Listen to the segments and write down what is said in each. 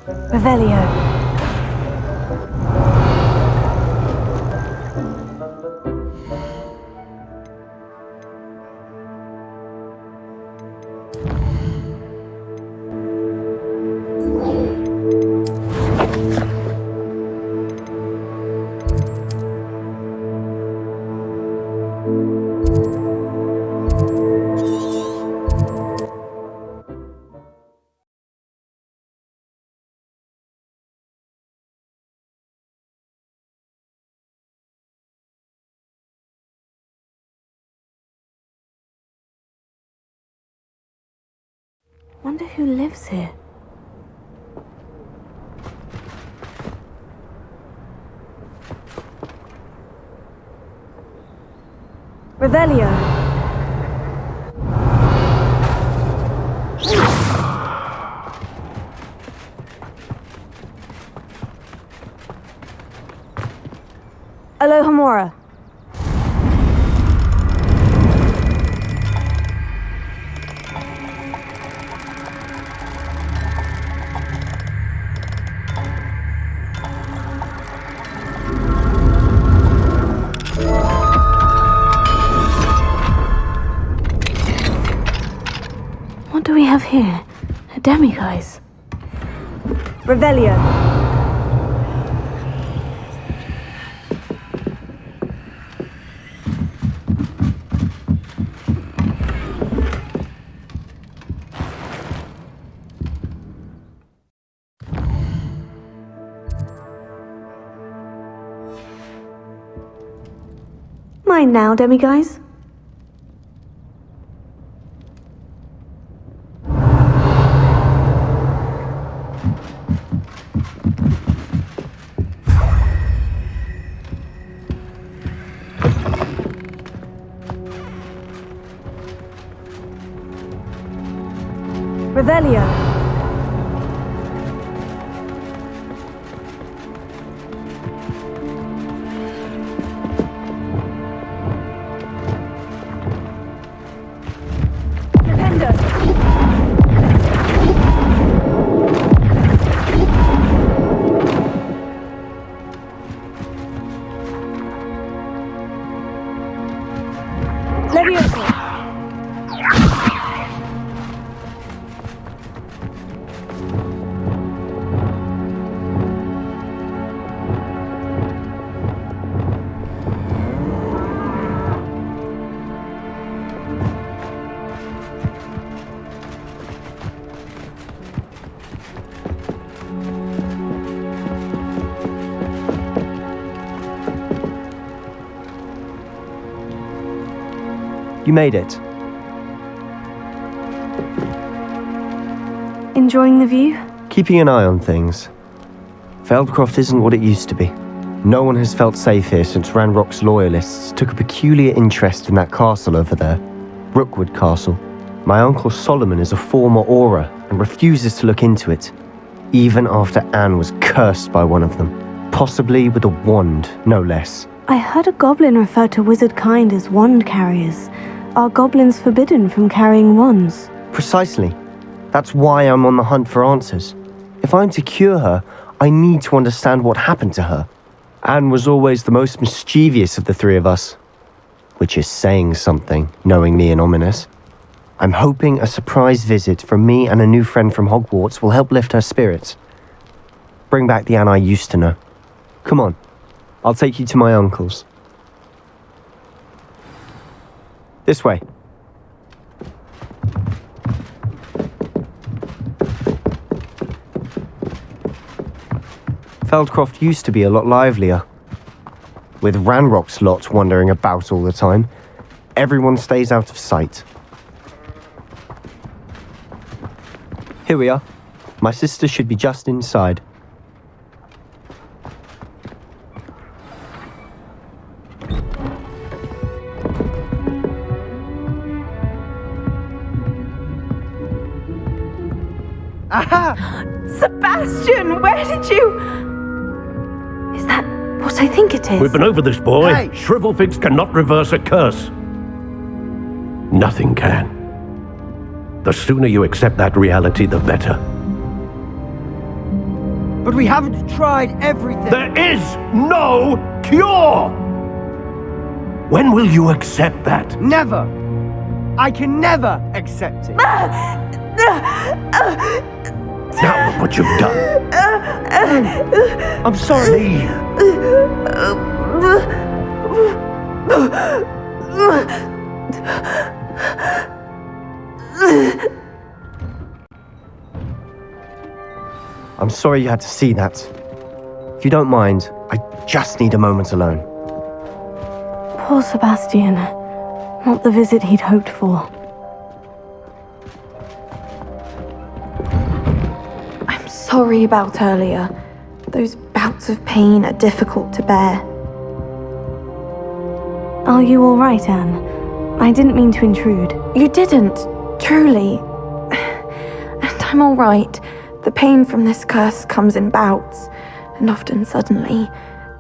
Revelio. Wonder who lives here. Revelio. Alohomora. What do we have here? A demiguise. Revelio. Mine now, demiguise. Revelio. You made it. Enjoying the view? Keeping an eye on things. Feldcroft isn't what it used to be. No one has felt safe here since Ranrock's loyalists took a peculiar interest in that castle over there, Rookwood Castle. My uncle Solomon is a former Auror and refuses to look into it, even after Anne was cursed by one of them, possibly with a wand, no less. I heard a goblin refer to wizard kind as wand carriers. Are goblins forbidden from carrying wands? Precisely. That's why I'm on the hunt for answers. If I'm to cure her, I need to understand what happened to her. Anne was always the most mischievous of the three of us, which is saying something, knowingly and ominous. I'm hoping a surprise visit from me and a new friend from Hogwarts will help lift her spirits. Bring back the Anne I used to know. Come on, I'll take you to my uncle's. This way. Feldcroft used to be a lot livelier. With Ranrock's lot wandering about all the time, everyone stays out of sight. Here we are. My sister should be just inside. Aha! Sebastian, where did you... Is that what I think it is? We've been over this, boy. Hey. Shrivelfigs cannot reverse a curse. Nothing can. The sooner you accept that reality, the better. But we haven't tried everything. There is no cure! When will you accept that? Never. I can never accept it. Now look what you've done. I'm sorry. I'm sorry you had to see that. If you don't mind, I just need a moment alone. Poor Sebastian. Not the visit he'd hoped for. I'm sorry about earlier. Those bouts of pain are difficult to bear. Are you all right, Anne? I didn't mean to intrude. You didn't, truly. And I'm all right. The pain from this curse comes in bouts, and often suddenly.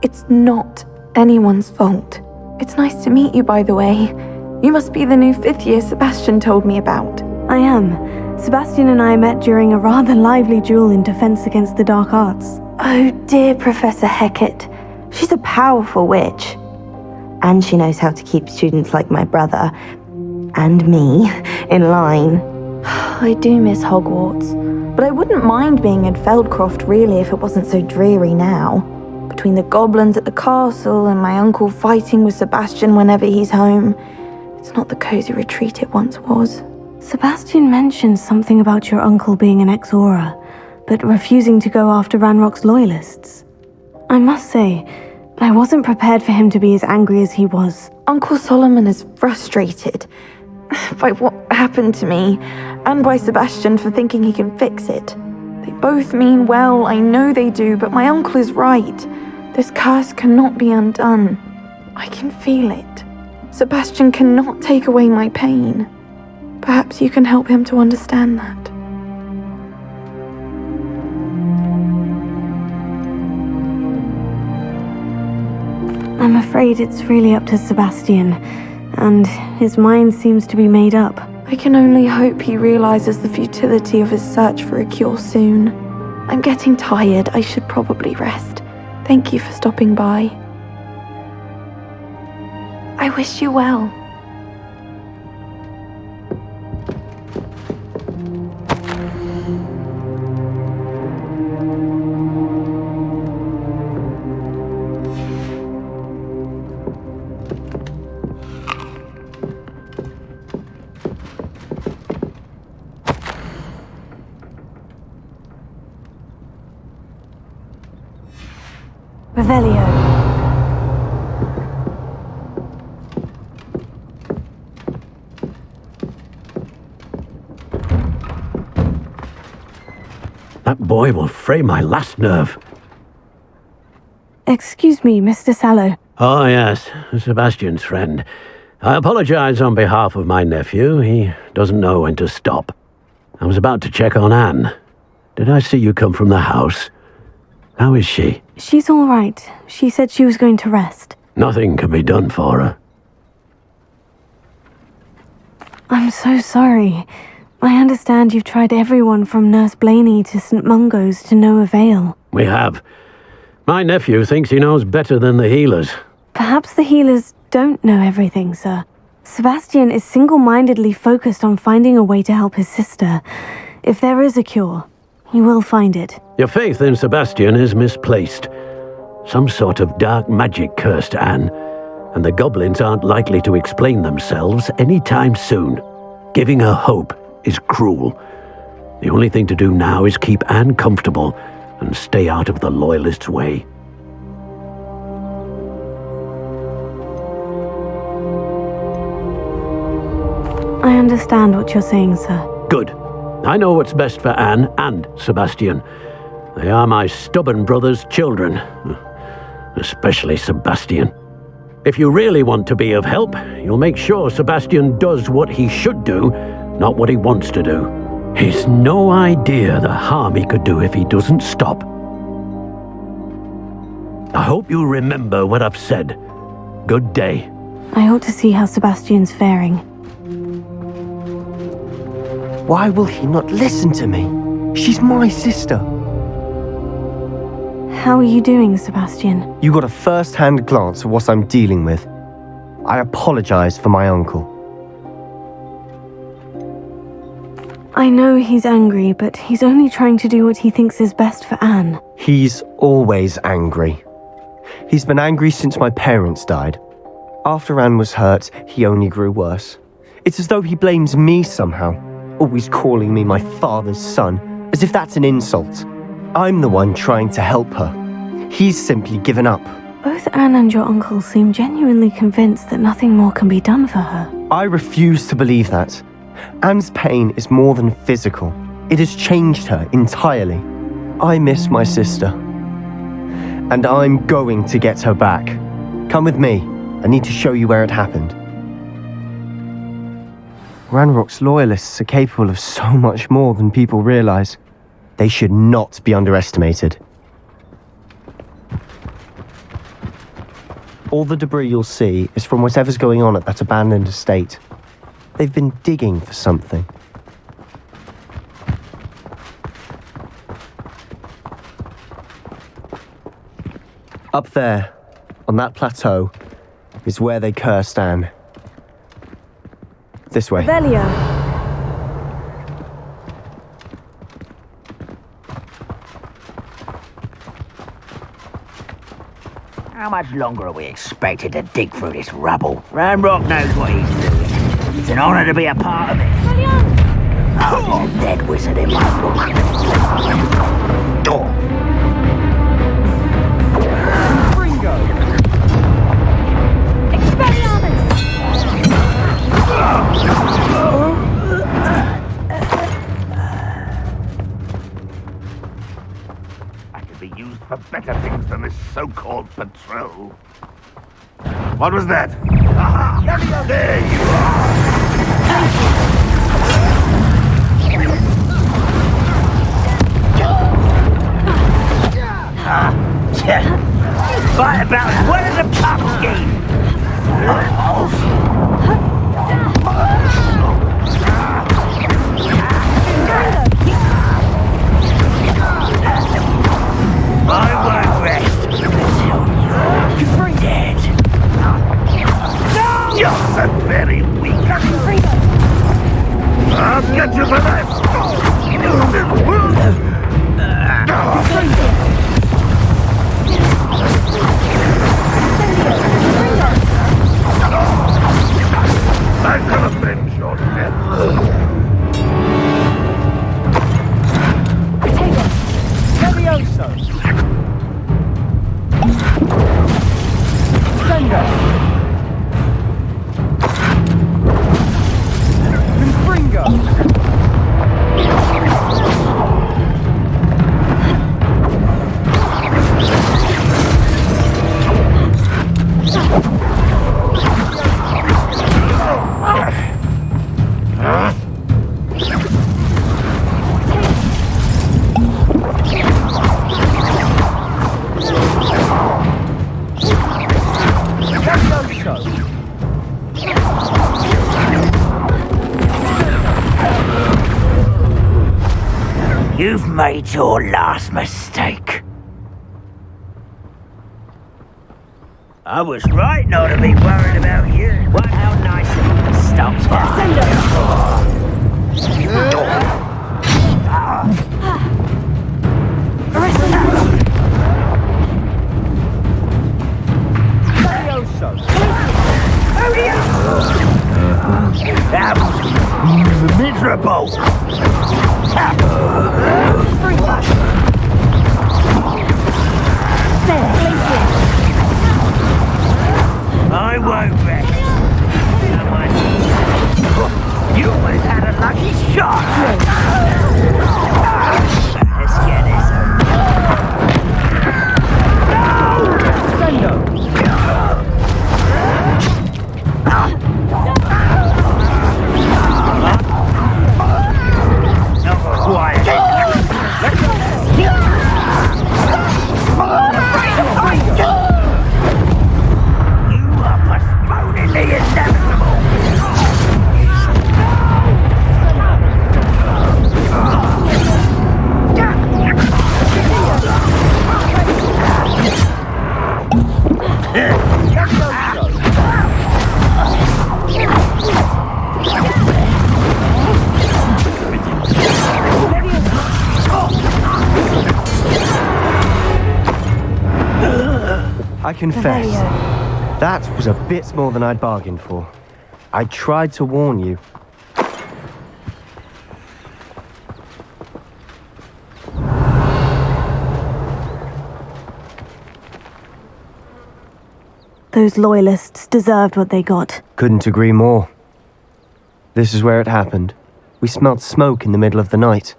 It's not anyone's fault. It's nice to meet you, by the way. You must be the new 5th year Sebastian told me about. I am. Sebastian and I met during a rather lively duel in defense against the dark arts. Oh dear, Professor Hecat. She's a powerful witch. And she knows how to keep students like my brother, and me, in line. I do miss Hogwarts, but I wouldn't mind being in Feldcroft really if it wasn't so dreary now. Between the goblins at the castle and my uncle fighting with Sebastian whenever he's home, it's not the cozy retreat it once was. Sebastian mentioned something about your uncle being an ex-Auror, but refusing to go after Ranrock's loyalists. I must say, I wasn't prepared for him to be as angry as he was. Uncle Solomon is frustrated by what happened to me, and by Sebastian for thinking he can fix it. They both mean well, I know they do, but my uncle is right. This curse cannot be undone. I can feel it. Sebastian cannot take away my pain. Perhaps you can help him to understand that. I'm afraid it's really up to Sebastian, and his mind seems to be made up. I can only hope he realizes the futility of his search for a cure soon. I'm getting tired. I should probably rest. Thank you for stopping by. I wish you well. Revelio. That boy will fray my last nerve. Excuse me, Mr. Sallow. Oh, yes, Sebastian's friend. I apologize on behalf of my nephew. He doesn't know when to stop. I was about to check on Anne. Did I see you come from the house? How is she? She's all right. She said she was going to rest. Nothing can be done for her. I'm so sorry. I understand you've tried everyone from Nurse Blaney to St. Mungo's to no avail. We have. My nephew thinks he knows better than the healers. Perhaps the healers don't know everything, sir. Sebastian is single-mindedly focused on finding a way to help his sister. If there is a cure, he will find it. Your faith in Sebastian is misplaced. Some sort of dark magic cursed Anne, and the goblins aren't likely to explain themselves anytime soon. Giving her hope is cruel. The only thing to do now is keep Anne comfortable and stay out of the Loyalists' way. I understand what you're saying, sir. Good. I know what's best for Anne and Sebastian. They are my stubborn brother's children. Especially Sebastian. If you really want to be of help, you'll make sure Sebastian does what he should do, not what he wants to do. He's no idea the harm he could do if he doesn't stop. I hope you remember what I've said. Good day. I ought to see how Sebastian's faring. Why will he not listen to me? She's my sister. How are you doing, Sebastian? You got a first-hand glance at what I'm dealing with. I apologize for my uncle. I know he's angry, but he's only trying to do what he thinks is best for Anne. He's always angry. He's been angry since my parents died. After Anne was hurt, he only grew worse. It's as though he blames me somehow, always calling me my father's son, as if that's an insult. I'm the one trying to help her. He's simply given up. Both Anne and your uncle seem genuinely convinced that nothing more can be done for her. I refuse to believe that. Anne's pain is more than physical. It has changed her entirely. I miss my sister. And I'm going to get her back. Come with me. I need to show you where it happened. Ranrock's loyalists are capable of so much more than people realize. They should not be underestimated. All the debris you'll see is from whatever's going on at that abandoned estate. They've been digging for something. Up there, on that plateau, is where they cursed Anne. This way. Velio! How much longer are we expected to dig through this rubble? Ranrock knows what he's doing. It's an honor to be a part of it. Oh, he's a dead wizard in my book. Oh. Used for better things than this so-called patrol. What was that? Aha! There you are! Fight about as well as a pumpkin! I won't rest until you're dead. No! You're so very weak. I'll get you for that. I could avenge your death. You've made your last mistake. I was right not to be worried about you. What how nice of you to stop by. Miserable. I won't rest. You always had a lucky shot. I confess, that was a bit more than I'd bargained for. I tried to warn you. Those loyalists deserved what they got. Couldn't agree more. This is where it happened. We smelled smoke in the middle of the night.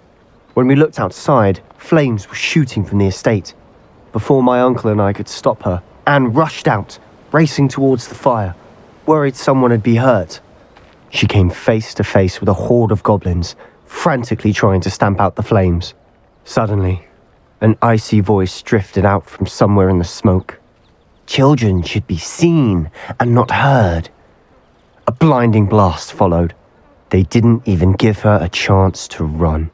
When we looked outside, flames were shooting from the estate. Before my uncle and I could stop her, Anne rushed out, racing towards the fire, worried someone had been hurt. She came face to face with a horde of goblins, frantically trying to stamp out the flames. Suddenly, an icy voice drifted out from somewhere in the smoke. Children should be seen and not heard. A blinding blast followed. They didn't even give her a chance to run.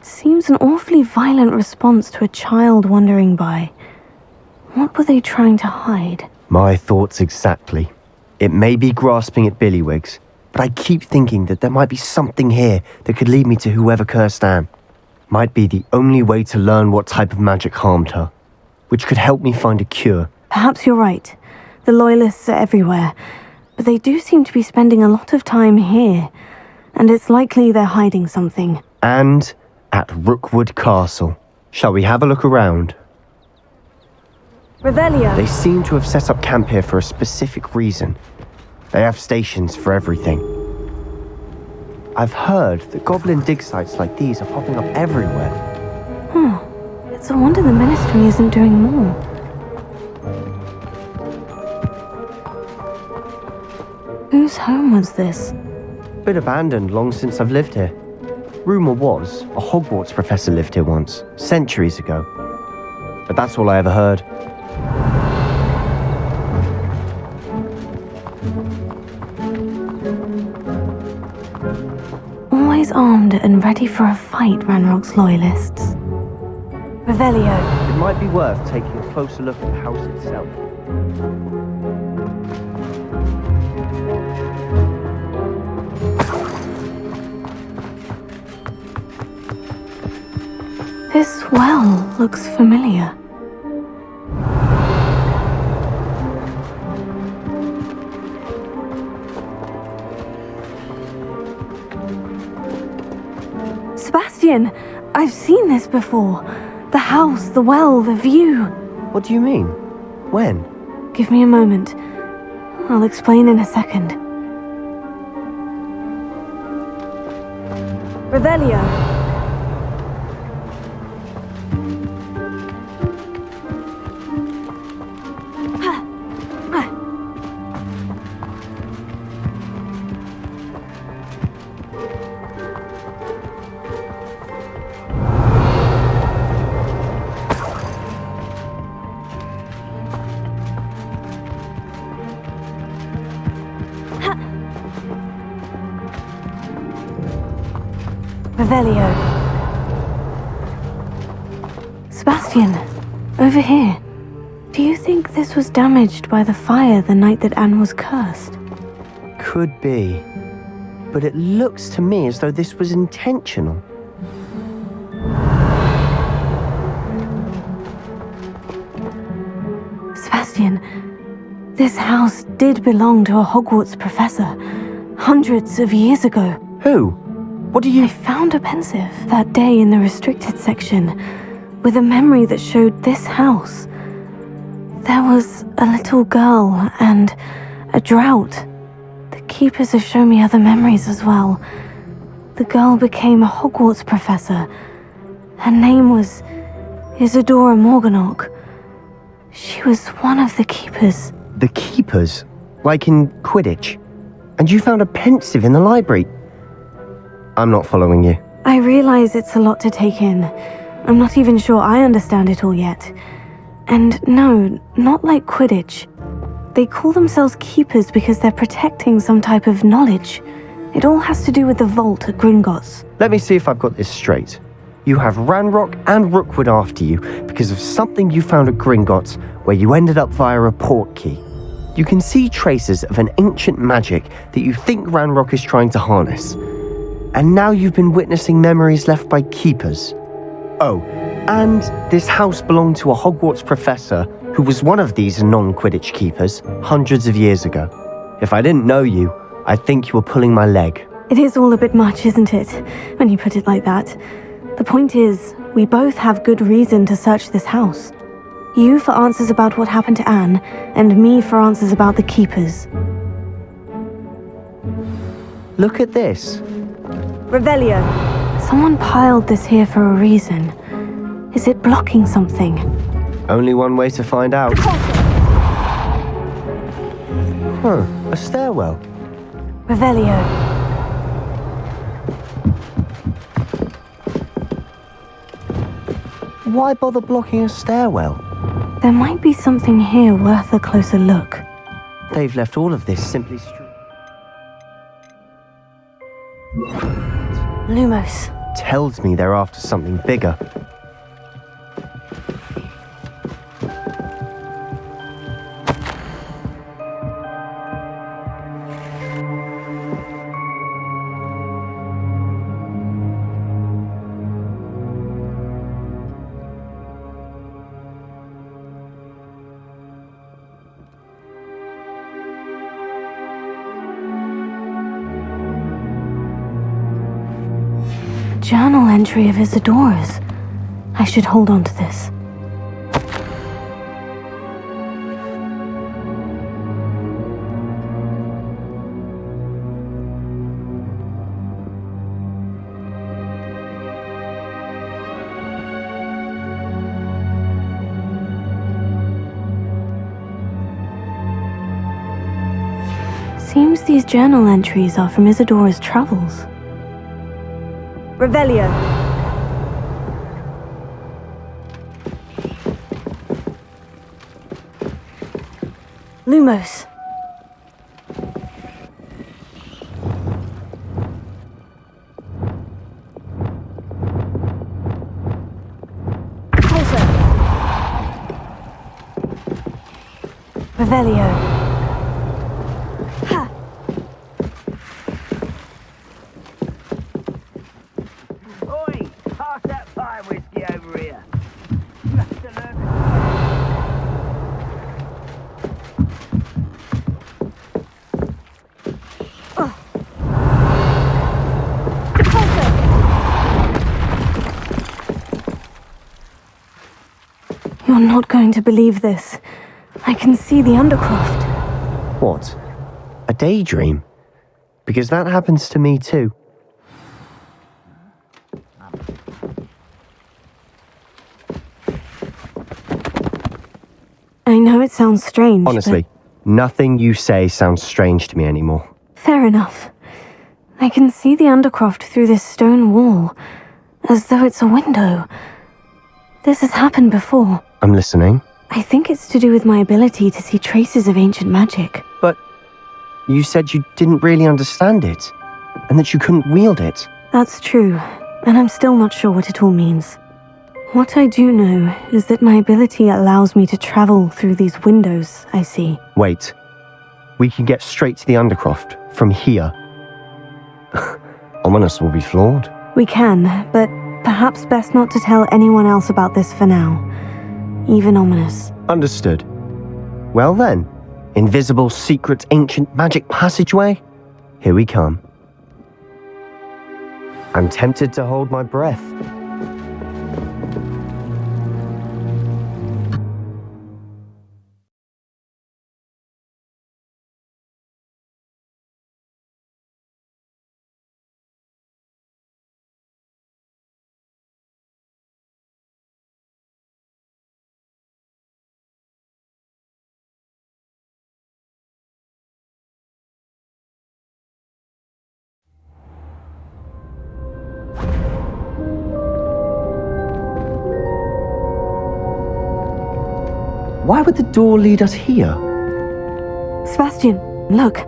Seems an awfully violent response to a child wandering by. What were they trying to hide? My thoughts exactly. It may be grasping at Billywigs, but I keep thinking that there might be something here that could lead me to whoever cursed Anne. Might be the only way to learn what type of magic harmed her, which could help me find a cure. Perhaps you're right. The loyalists are everywhere, but they do seem to be spending a lot of time here, and it's likely they're hiding something. And at Rookwood Castle. Shall we have a look around? Revelio! They seem to have set up camp here for a specific reason. They have stations for everything. I've heard that goblin dig sites like these are popping up everywhere. It's a wonder the Ministry isn't doing more. Whose home was this? Been abandoned long since I've lived here. Rumour was a Hogwarts professor lived here once, centuries ago. But that's all I ever heard. Always armed and ready for a fight, Ranrock's loyalists. Revelio. It might be worth taking a closer look at the house itself. This well looks familiar. Sebastian, I've seen this before. The house, the well, the view. What do you mean? When? Give me a moment. I'll explain in a second. Revelio. Revelio. Sebastian, over here. Do you think this was damaged by the fire the night that Anne was cursed? Could be. But it looks to me as though this was intentional. Sebastian, this house did belong to a Hogwarts professor, hundreds of years ago. Who? What do you... I found a pensive that day in the restricted section, with a memory that showed this house. There was a little girl and a drought. The keepers have shown me other memories as well. The girl became a Hogwarts professor. Her name was Isadora Morganach. She was one of the keepers. The keepers? Like in Quidditch? And you found a pensive in the library? I'm not following you. I realize it's a lot to take in. I'm not even sure I understand it all yet. And no, not like Quidditch. They call themselves keepers because they're protecting some type of knowledge. It all has to do with the vault at Gringotts. Let me see if I've got this straight. You have Ranrock and Rookwood after you because of something you found at Gringotts where you ended up via a portkey. You can see traces of an ancient magic that you think Ranrock is trying to harness. And now you've been witnessing memories left by keepers. Oh, and this house belonged to a Hogwarts professor who was one of these non-Quidditch keepers hundreds of years ago. If I didn't know you, I'd think you were pulling my leg. It is all a bit much, isn't it, when you put it like that? The point is, we both have good reason to search this house. You for answers about what happened to Anne, and me for answers about the keepers. Look at this. Revelio. Someone piled this here for a reason. Is it blocking something? Only one way to find out. A stairwell. Revelio. Why bother blocking a stairwell? There might be something here worth a closer look. They've left all of this simply Lumos. tells me they're after something bigger. Journal entry of Isadora's. I should hold on to this. Seems these journal entries are from Isadora's travels. Revelio. Lumos. Closer. Revelio. You're not going to believe this. I can see the Undercroft. What? A daydream? Because that happens to me too. I know it sounds strange, Honestly, nothing you say sounds strange to me anymore. Fair enough. I can see the Undercroft through this stone wall, as though it's a window. This has happened before. I'm listening. I think it's to do with my ability to see traces of ancient magic. But you said you didn't really understand it, and that you couldn't wield it. That's true, and I'm still not sure what it all means. What I do know is that my ability allows me to travel through these windows I see. Wait. We can get straight to the Undercroft from here. Ominous will be flawed. We can, but perhaps best not to tell anyone else about this for now. Even Ominous. Understood. Well then, invisible, secret, ancient magic passageway? Here we come. I'm tempted to hold my breath. Why would the door lead us here? Sebastian, look.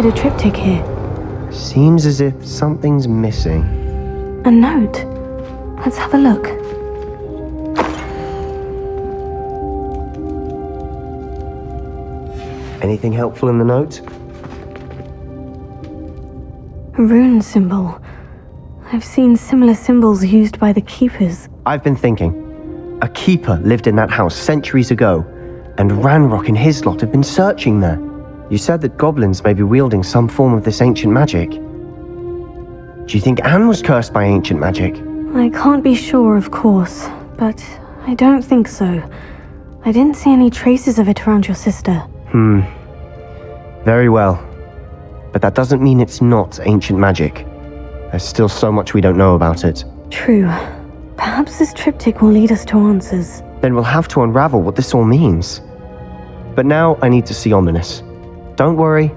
inside a triptych here. Seems as if something's missing. A note. Let's have a look. Anything helpful in the note? A rune symbol. I've seen similar symbols used by the keepers. I've been thinking. A keeper lived in that house centuries ago, and Ranrock and his lot have been searching there. You said that goblins may be wielding some form of this ancient magic. Do you think Anne was cursed by ancient magic? I can't be sure, of course, but I don't think so. I didn't see any traces of it around your sister. Very well. But that doesn't mean it's not ancient magic. There's still so much we don't know about it. True. Perhaps this triptych will lead us to answers. Then we'll have to unravel what this all means. But now I need to see Ominous. Don't worry,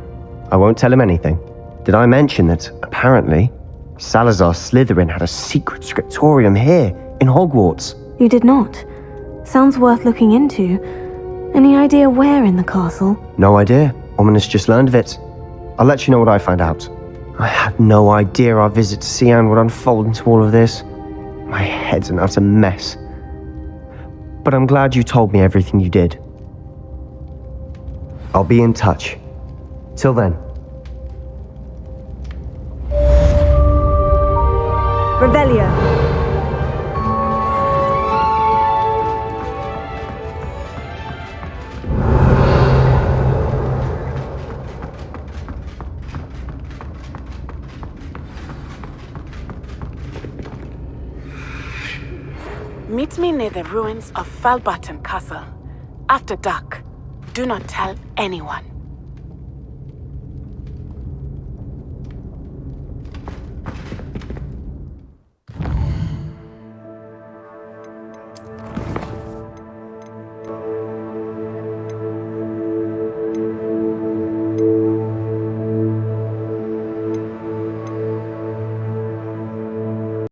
I won't tell him anything. Did I mention that, apparently, Salazar Slytherin had a secret scriptorium here, in Hogwarts? You did not. Sounds worth looking into. Any idea where in the castle? No idea. Ominous just learned of it. I'll let you know what I find out. I had no idea our visit to Cian would unfold into all of this. My head's an utter mess. But I'm glad you told me everything you did. I'll be in touch. Till then. Revelio. Meet me near the ruins of Falbaton Castle. After dark. Do not tell anyone.